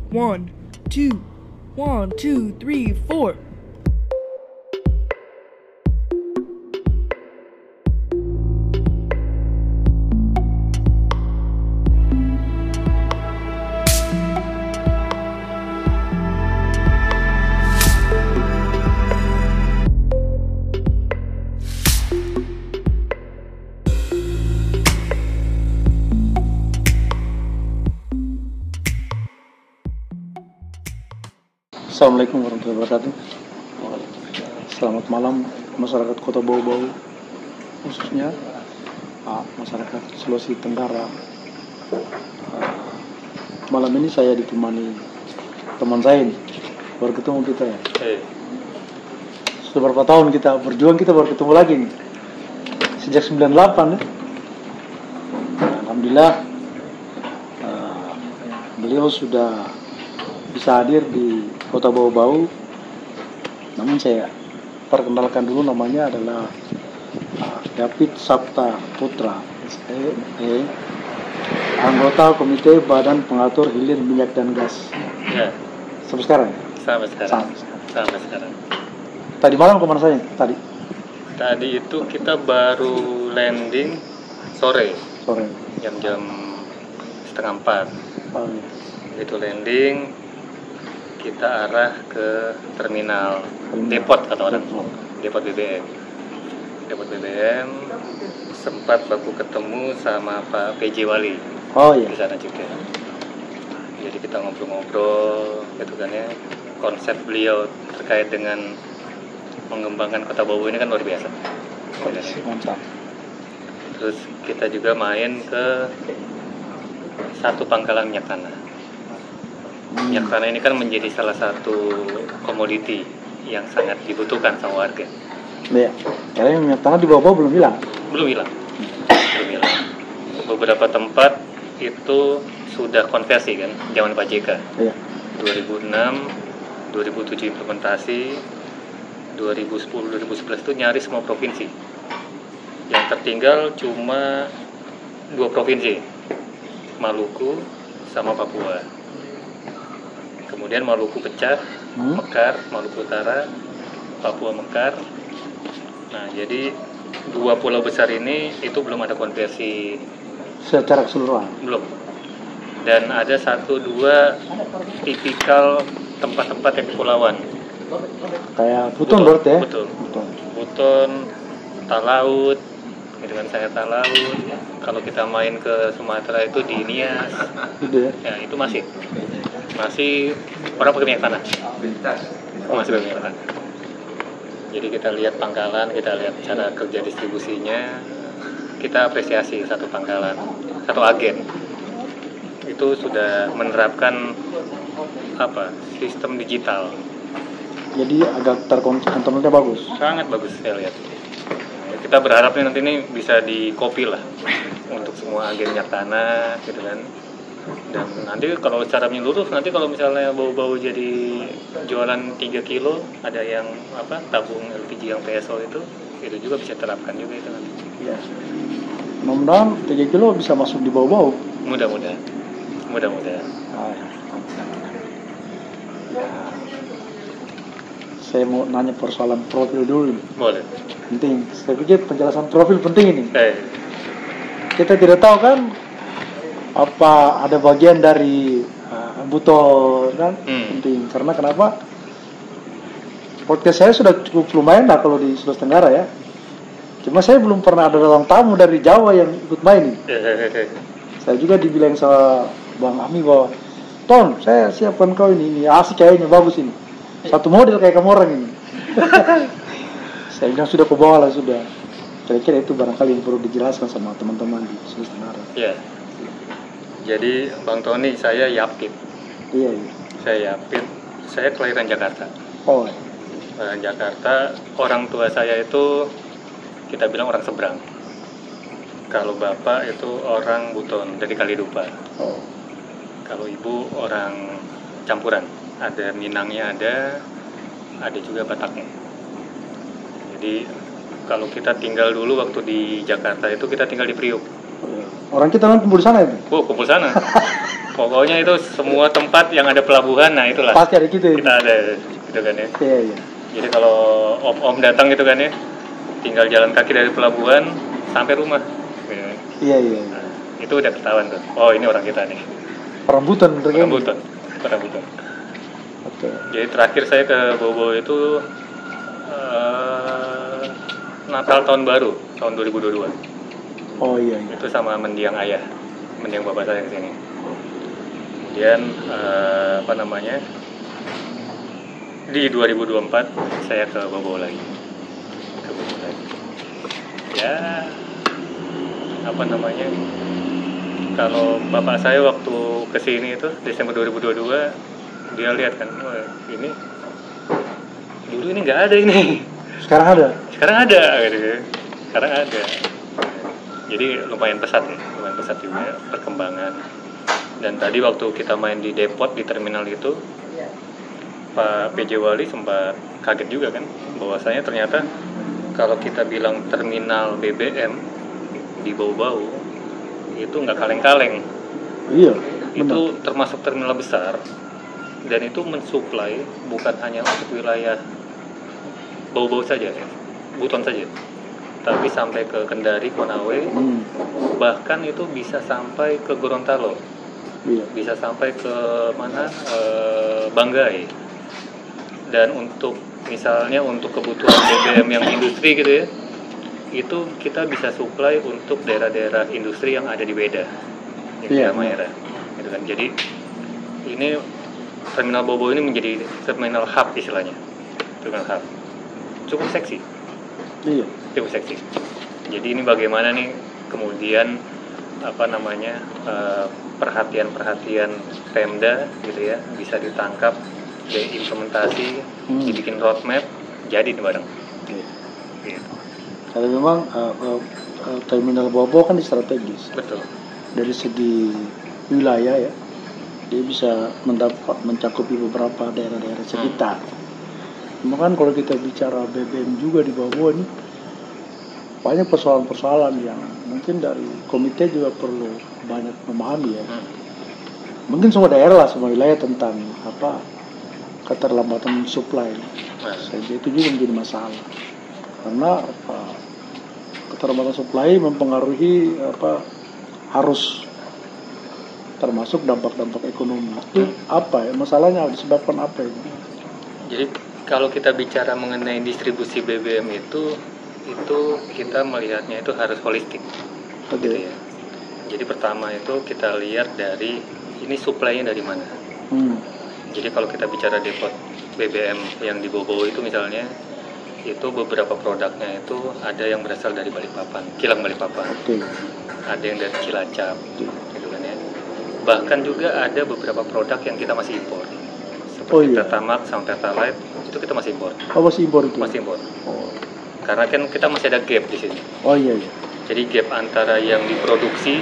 One, two, 1, 2, 3, 4. Assalamualaikum warahmatullahi wabarakatuh. Selamat malam masyarakat Kota Bau-Bau, khususnya masyarakat Sulawesi Tenggara. Malam ini saya ditemani teman saya nih, baru ketemu kita ya. Sudah berapa tahun kita berjuang, kita baru ketemu lagi nih. Sejak 98 ya. Alhamdulillah beliau sudah bisa hadir di Kota Bau-Bau. Namun saya perkenalkan dulu, namanya adalah David Sabta Putra, anggota Komite Badan Pengatur Hilir Minyak dan Gas. Ya. Sampai sekarang? Sampai sekarang. Tadi malam kemana saja? Tadi itu kita baru landing sore. Jam-jam 3:30. Oh, iya. Itu landing, kita arah ke terminal depot kata orang, depot BBM. Sempat baku ketemu sama Pak PJ Wali. Oh iya. Di sana juga. Jadi kita ngobrol-ngobrol gitu kan ya. Konsep beliau terkait dengan mengembangkan Kota Bau ini kan luar biasa. Mantap. Terus kita juga main ke satu pangkalan minyak tanah. Minyak tanah ini kan menjadi salah satu komoditi yang sangat dibutuhkan sama warga. Iya. Karena minyak tanah di bawah belum hilang. Belum hilang. Beberapa tempat itu sudah konversi kan, zaman Pak JK. Iya. 2006, 2007 implementasi, 2010, 2011 itu nyaris semua provinsi. Yang tertinggal cuma 2 provinsi, Maluku sama Papua. Kemudian Maluku pecah, mekar, Maluku Utara, Papua mekar. Nah, jadi 2 pulau besar ini itu belum ada konversi secara keseluruhan. Belum. Dan ada 1-2 tipikal tempat-tempat yang kepulauan. Kayak Buton berarti ya? Betul. Buton, Talaut, gitu kan, saya Talaut. Kalau kita main ke Sumatera itu di Nias. Ya, itu masih orang pakai minyak tanah. Masih pakai minyak tanah. Jadi kita lihat pangkalan, kita lihat cara kerja distribusinya, kita apresiasi satu pangkalan, satu agen. Itu sudah menerapkan sistem digital. Jadi agak terkontrolnya bagus. Sangat bagus saya lihat. Kita berharap nih nanti ini bisa di-copy lah untuk semua agen minyak tanah gitu kan. Dan nanti kalau secara menyeluruh, nanti kalau misalnya Bau-Bau jadi jualan 3 kilo, ada yang tabung LPG yang PSO itu juga bisa terapkan juga itu nanti. Iya. Mudah-mudahan 3 kilo bisa masuk di Bau-Bau. Mudah-mudahan. Saya mau nanya persoalan profil dulu. Boleh. Penting. Saya pikir penjelasan profil penting ini. Kita tidak tahu kan apa ada bagian dari buton kan, penting. Karena kenapa? Podcast saya sudah cukup lumayan lah kalau di Sulawesi Tenggara ya. Cuma saya belum pernah ada orang tamu dari Jawa yang ikut main. Saya juga dibilang sama Bang Ami bahwa, Ton, saya siapkan kau ini asik kayaknya, bagus ini. Satu model kayak kamu orang ini. Saya bilang sudah kebawa lah sudah. Kira-kira itu barangkali yang perlu dijelaskan sama teman-teman di Sulawesi Tenggara. Iya. Jadi Bang Tony, saya Yapit. Iya. Saya Yapit. Saya kelahiran Jakarta. Oh. Kelahiran Jakarta. Orang tua saya itu kita bilang orang seberang. Kalau bapak itu orang Buton dari Kalidupa. Oh. Kalau ibu orang campuran. Ada Minangnya, ada juga Bataknya. Jadi kalau kita tinggal dulu waktu di Jakarta itu kita tinggal di Priuk. Orang kita kumpul di sana itu? Oh, kumpul sana. Pokoknya itu semua tempat yang ada pelabuhan, nah itulah. Pasti ada gitu. Kita ada, gitu kan ya. Iya. Jadi kalau om datang gitu kan ya, tinggal jalan kaki dari pelabuhan sampai rumah. Iya. Nah, itu udah ketahuan tuh. Oh ini orang kita nih. Perambutan. Oke. Jadi terakhir saya ke Bobo itu Natal tahun baru tahun 2022. Oh iya. Itu sama mendiang ayah, mendiang bapak saya ke sini. Kemudian di 2024 saya ke Bobo lagi. Ya kalau bapak saya waktu kesini itu Desember 2022 dia lihat kan, wah ini dulu ini nggak ada ini. Sekarang ada gitu. Sekarang ada. Jadi lumayan pesat juga perkembangan. Dan tadi waktu kita main di depot di terminal itu, Pak PJ Wali sempat kaget juga kan, bahwasanya ternyata kalau kita bilang terminal BBM di Bau-Bau itu nggak kaleng-kaleng. Iya. Itu termasuk terminal besar dan itu mensuplai bukan hanya untuk wilayah Bau-Bau saja ya, Buton saja, tapi sampai ke Kendari, Konawe, bahkan itu bisa sampai ke Gorontalo, bisa sampai ke Banggai. Dan untuk misalnya untuk kebutuhan BBM yang industri gitu ya, itu kita bisa supply untuk daerah-daerah industri yang ada di Beda, di Halmahera, gitu kan. Jadi ini terminal Bobo ini menjadi terminal hub istilahnya, terminal hub. Cukup seksi. Iya. Cukup seksi. Jadi ini bagaimana nih kemudian perhatian Pemda gitu ya bisa ditangkap, diimplementasi, dibikin roadmap, jadi nih bareng. Iya. Gitu. Karena memang terminal Bobo kan strategis. Betul. Dari segi wilayah ya, dia bisa mencakupi beberapa daerah-daerah sekitar. Cuma kalau kita bicara BBM juga di Bobo ini banyak persoalan-persoalan yang mungkin dari komite juga perlu banyak memahami ya. Mungkin semua daerah lah, semua wilayah tentang keterlambatan supply. Sehingga itu juga menjadi masalah. Karena keterlambatan supply mempengaruhi harus termasuk dampak-dampak ekonomi. Itu apa ya? Masalahnya disebabkan apa ini? Jadi kalau kita bicara mengenai distribusi BBM itu kita melihatnya itu harus holistik. Gitu ya. Jadi pertama itu kita lihat dari ini suplainya dari mana. Jadi kalau kita bicara depot BBM yang di Bobo itu misalnya, itu beberapa produknya itu ada yang berasal dari Balikpapan, kilang Balikpapan. Ada yang dari Cilacap, gitu kan ya. Bahkan juga ada beberapa produk yang kita masih impor. Seperti Pertamax sama Pertalite itu kita masih impor. Masih impor itu? Masih impor. Karena kan kita masih ada gap di sini. Iya. Jadi gap antara yang diproduksi,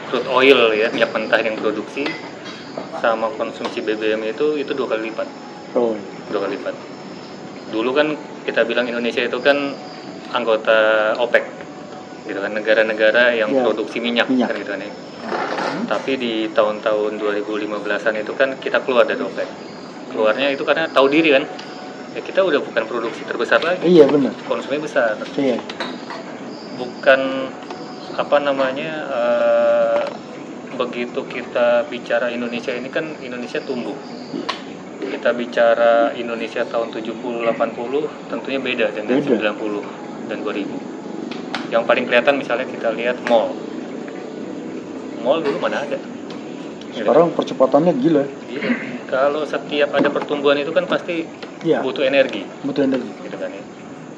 crude oil ya, minyak mentah yang produksi, sama konsumsi BBM itu 2 kali lipat. 2 kali lipat. Dulu kan kita bilang Indonesia itu kan anggota OPEC, gitu kan, negara-negara yang produksi minyak. Kan gitu kan ya. Tapi di tahun-tahun 2015-an itu kan kita keluar dari OPEC. Keluarnya itu karena tahu diri kan, ya kita udah bukan produksi terbesar lagi. Iya benar. Konsumnya besar. Iya. Bukan begitu kita bicara Indonesia ini kan Indonesia tumbuh. Kita bicara Indonesia tahun 70-80 tentunya beda dengan 90 dan 2000. Yang paling kelihatan misalnya kita lihat mall dulu mana ada. Sekarang percepatannya gila. Kalau setiap ada pertumbuhan itu kan pasti butuh energi. Gitu kan ya.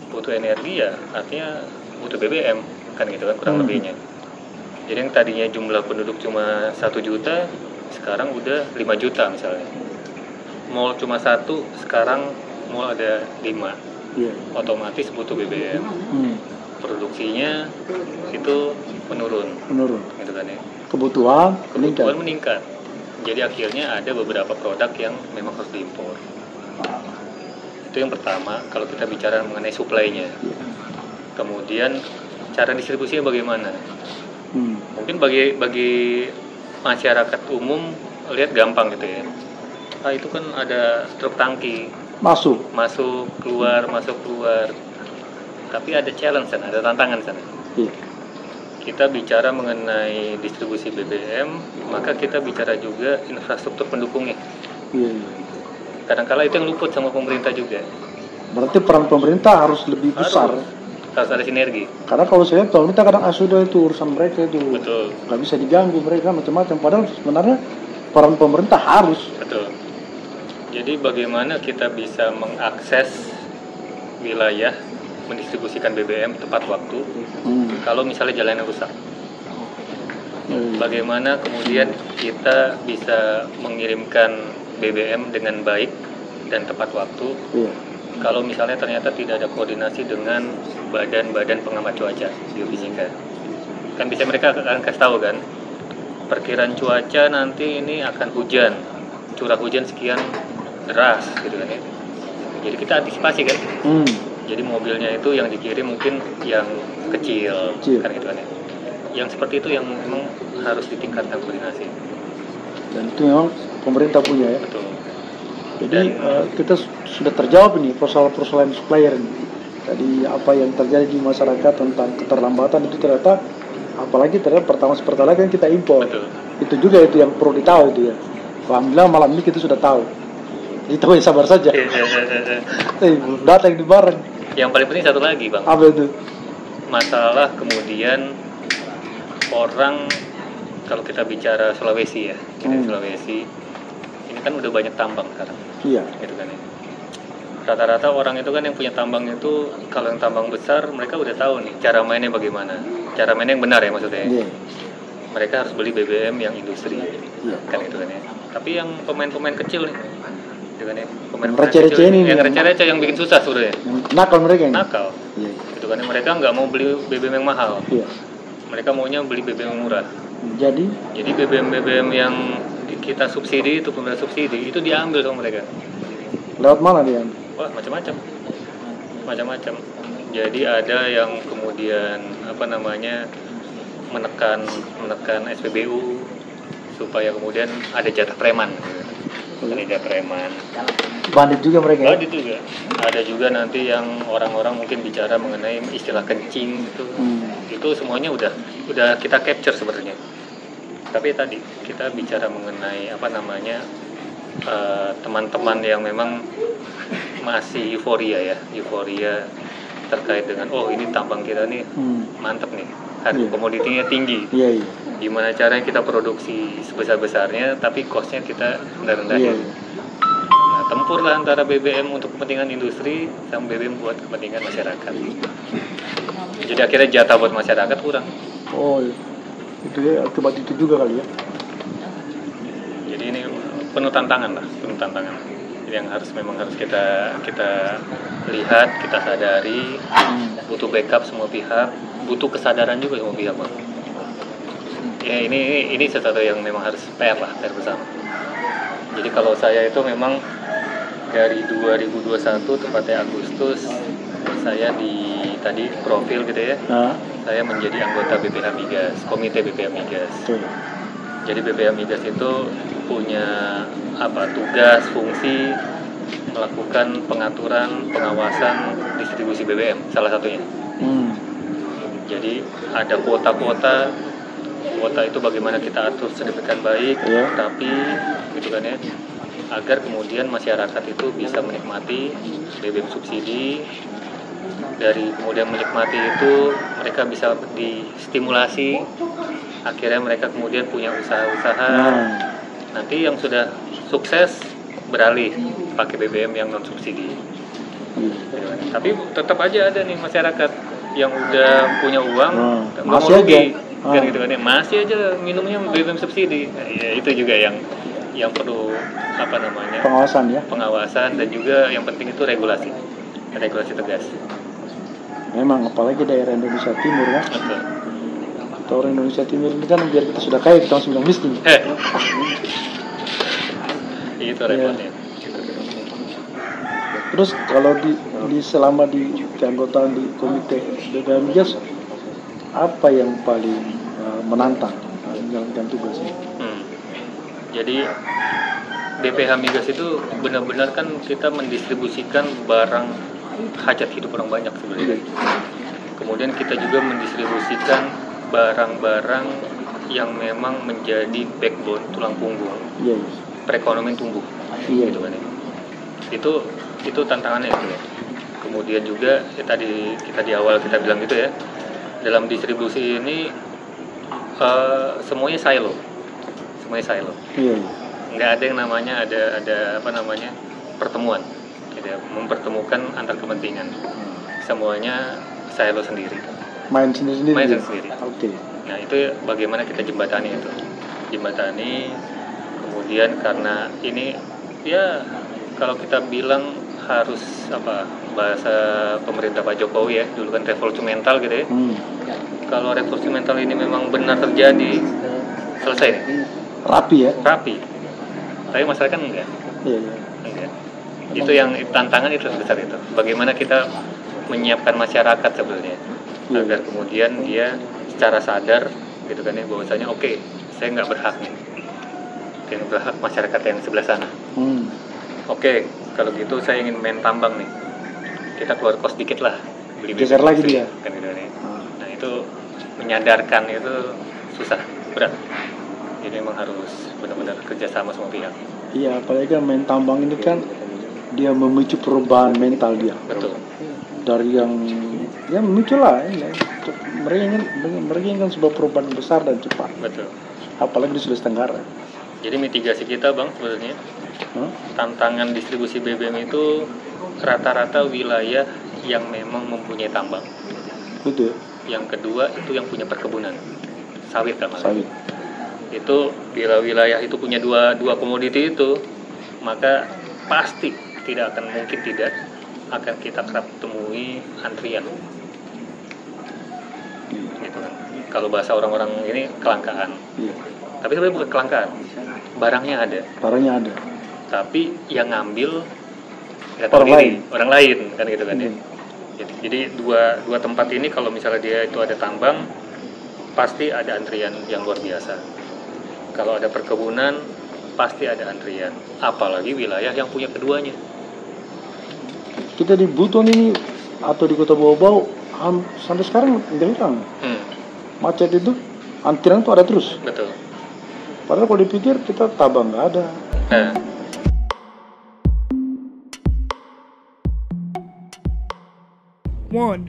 Butuh energi ya artinya butuh BBM kan gitu kan kurang lebihnya. Jadi yang tadinya jumlah penduduk cuma 1 juta, sekarang udah 5 juta misalnya. Mall cuma 1, sekarang mall ada 5. Otomatis butuh BBM. Produksinya itu menurun. Gitu kan ya. Kebutuhan meningkat. Jadi akhirnya ada beberapa produk yang memang harus diimpor. Itu yang pertama kalau kita bicara mengenai supply-nya. Kemudian cara distribusinya bagaimana? Mungkin bagi masyarakat umum lihat gampang gitu ya. Itu kan ada truk tangki Masuk. keluar. Tapi ada challenge sana, ada tantangan sana. Iya. Kita bicara mengenai distribusi BBM, maka kita bicara juga infrastruktur pendukungnya. Iya. Kadang-kala itu yang luput sama pemerintah juga. Berarti peran pemerintah harus lebih besar. Harus ada sinergi. Karena kalau saya lihat pemerintah kadang sudah itu urusan mereka itu. Betul. Nggak bisa diganggu mereka macam-macam. Padahal sebenarnya peran pemerintah harus. Betul. Jadi bagaimana kita bisa mengakses wilayah mendistribusikan BBM tepat waktu kalau misalnya jalannya rusak. Bagaimana kemudian kita bisa mengirimkan BBM dengan baik dan tepat waktu kalau misalnya ternyata tidak ada koordinasi dengan badan-badan pengamat cuaca geofisika. Kan bisa mereka akan kasih tahu kan, perkiraan cuaca nanti ini akan hujan, curah hujan sekian deras gitu kan ya. Jadi kita antisipasi kan. Jadi mobilnya itu yang dikirim mungkin yang kecil. Kan gitu kan ya. Yang seperti itu yang memang harus ditingkatkan koordinasi. Dan itu memang pemerintah punya ya. Betul. Jadi kita sudah terjawab ini persoalan supplier ini. Tadi apa yang terjadi di masyarakat tentang keterlambatan itu ternyata, apalagi ternyata pertama kan kita impor. Betul. Itu juga itu yang perlu ditahu itu ya. Alhamdulillah malam ini kita sudah tahu. Jadi tahu ya sabar saja. Belum datang di barang. Yang paling penting satu lagi Bang. Apa itu? Masalah kemudian orang, kalau kita bicara Sulawesi ya, Sulawesi ini kan udah banyak tambang sekarang. Iya. Gitu kan ya. Rata-rata orang itu kan yang punya tambang itu, kalau yang tambang besar mereka udah tahu nih cara mainnya bagaimana. Cara mainnya yang benar ya maksudnya. Iya. Mereka harus beli BBM yang industri. Iya. Kan itu kan ya. Tapi yang pemain-pemain kecil nih, gitu kan ya. Pemain-pemain receh-receh ini yang receh-receh yang bikin susah sebenarnya. Nakal mereka ini. Nakal. Iya. Gitu kan ya. Mereka nggak mau beli BBM yang mahal. Iya. Mereka maunya beli BBM yang murah. Jadi BBM yang kita subsidi itu pemerintah subsidi itu diambil sama mereka. Lewat mana dia? Wah, macam-macam. Jadi ada yang kemudian menekan SPBU supaya kemudian ada jatah preman. Ada jatah preman. Bandit juga mereka. Bandit juga. Ada juga nanti yang orang-orang mungkin bicara mengenai istilah kencing itu. Itu semuanya udah kita capture sebenarnya. Tapi tadi kita bicara mengenai teman-teman yang memang masih euforia terkait dengan ini tambang kita nih mantep nih, harga komoditinya tinggi. Gimana caranya kita produksi sebesar-besarnya tapi costnya kita rendah-rendahin. Nah, tempurlah antara BBM untuk kepentingan industri sama BBM buat kepentingan masyarakat. Jadi akhirnya jatah buat masyarakat kurang. Itu ya akibat itu juga kali ya. Jadi ini penuh tantangan. Yang memang harus kita lihat, kita sadari, butuh backup semua pihak, butuh kesadaran juga semua pihak, Bang. Ya ini sesuatu yang memang harus PR bersama. Jadi kalau saya itu memang dari 2021 tepatnya Agustus saya tadi profil gitu ya. Saya menjadi anggota BPH Migas, komite BPH Migas. Jadi BPH Migas itu punya tugas, fungsi melakukan pengaturan, pengawasan distribusi BBM salah satunya. Jadi ada kuota itu bagaimana kita atur sedemikian baik, tapi gitu kan ya, agar kemudian masyarakat itu bisa menikmati BBM subsidi. Dari kemudian menikmati itu mereka bisa distimulasi, akhirnya mereka kemudian punya usaha-usaha. Nanti yang sudah sukses beralih pakai BBM yang non subsidi. Tapi tetap aja ada nih masyarakat yang udah punya uang nggak mau rugi kan gitu kan ya, masih aja minumnya BBM subsidi. Ya, itu juga yang perlu pengawasan dan juga yang penting itu regulasi tegas. Memang apalagi daerah Indonesia Timur kan. Orang Indonesia Timur ini kan biar kita sudah kaya kita langsung bilang miskin. Itu repotnya. Terus kalau selama di keanggotaan di komite BPH Migas, apa yang paling menantang menjalankan tugasnya. Jadi BPH Migas itu benar-benar kan kita mendistribusikan barang hajat hidup orang banyak sebenarnya. Kemudian kita juga mendistribusikan barang-barang yang memang menjadi backbone, tulang punggung perekonomian tumbuh, gitu kan ya. Itu tantangannya itu ya. Kemudian juga tadi kita di awal kita bilang gitu ya, dalam distribusi ini semuanya silo. Nggak ada yang namanya ada pertemuan, gitu ya, mempertemukan antar kepentingan. Semuanya silo sendiri. Main sendiri. Oke. Nah itu bagaimana kita jembatani itu, kemudian karena ini ya kalau kita bilang harus bahasa pemerintah Pak Jokowi ya, dulu kan revolusi mental gitu ya. Kalau revolusi mental ini memang benar terjadi, selesai nih. Rapi. Tapi masyarakat enggak. Enggak. Itu yang tantangan itu sebesar itu. Bagaimana kita menyiapkan masyarakat sebenarnya agar kemudian dia secara sadar gitu kan ya, bahwasanya oke, saya nggak berhak nih. Yang berhak masyarakat yang sebelah sana. Oke, kalau gitu saya ingin main tambang nih. Kita keluar kos dikit lah, beli geser lagi dia. Kan gitu nih. Nah itu menyadarkan itu susah, berat. Jadi memang harus benar-benar kerjasama semua pihak. Iya, apalagi kan main tambang ini kan dia memicu perubahan mental dia. Betul. Dari yang ya memicu lah, mereka ingin sebuah perubahan besar dan cepat. Betul. Apalagi di Sulawesi Tenggara. Jadi mitigasi kita bang sebenarnya tantangan distribusi BBM itu rata-rata wilayah yang memang mempunyai tambang. Betul. Yang kedua itu yang punya perkebunan sawit kan. Sawit. Itu bila wilayah itu punya dua komoditi itu, maka pasti tidak akan kita kerap temui antrian. Gitu kan. Kalau bahasa orang-orang ini kelangkaan. Iya. Tapi sebenarnya bukan kelangkaan. Barangnya ada. Tapi yang ngambil orang lain kan gitu kan ya. Jadi dua tempat ini kalau misalnya dia itu ada tambang, pasti ada antrian yang luar biasa. Kalau ada perkebunan, pasti ada antrian. Apalagi wilayah yang punya keduanya. Kita di Buton ini atau di Kota Bau-Bau sampai sekarang nggak hilang. Macet itu, antrian itu ada terus. Betul. Padahal kalau dipikir kita tambang nggak ada. 1, 2